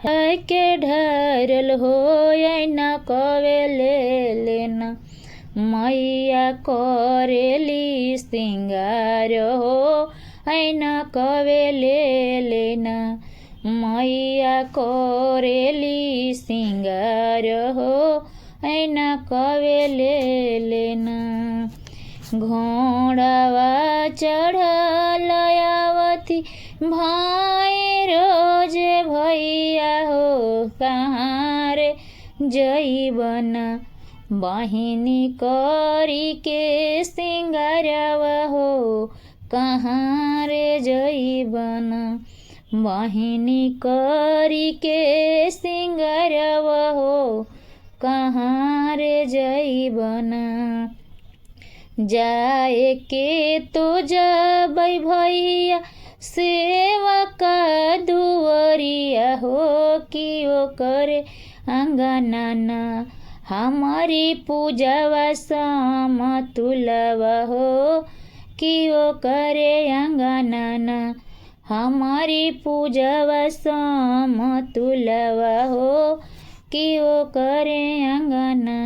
के ढरल हो न कवे ले लेना मैया करेली सिंगार हो न कवे ले लेना मैया करेली सिंगार हो न कवे ले लेना घोड़ावा चढ़ल आवती भाई रोज भैया हो कहाँ रे जइबन बहिनी करी के सिंगारवा हो कहाँ रे जइबन बहिनी करी के सिंगारवा हो कहाँ रे जइबन जाए के तो जबै भैया सेवा का दुवरिया हो कि ओ करे अंगना हमारी पूजावा समतुलवा हो कि ओ करे अंगना हमारी पूजावा समतुलवा हो कि ओ करे अंगना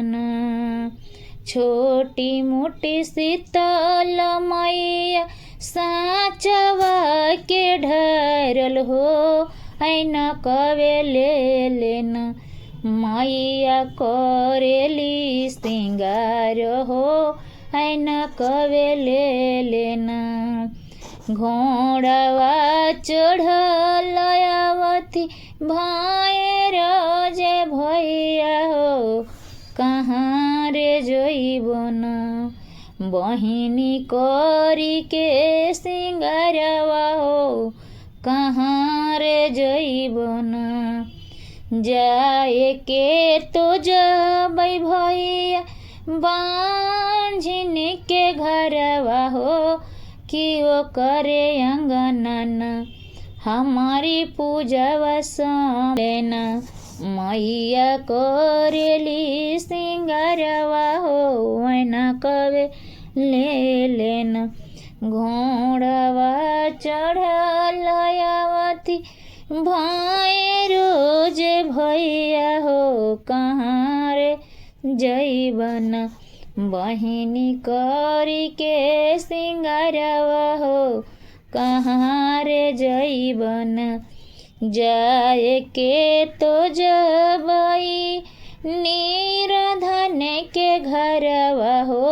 छोटी मोटी शीतल मैया साँचवा के ढरल हो न कवे ले लेना मैया करेली सिंगार हो न कवे ले लेना घोड़ावा चढ़ल आवती भाई रोजे भैया हो कहाँ रे जइबन बहिनी करी के सिंगारवा हो कहाँ रे जइबन जाए के तो जबै भैया बांझिन के घरवा हो कि ओ करे अंगना हमारी पूजावा लेना मैया करेली सिंगारवा हो न कवे ले लेना घोड़ावा चढ़ल आवती भाई रोज भैया हो कहाँ रे जइबन बहिनी करी के सिंगारवा हो कहाँ रे जइबन जाए के तो जबै नीरधन के घरवा हो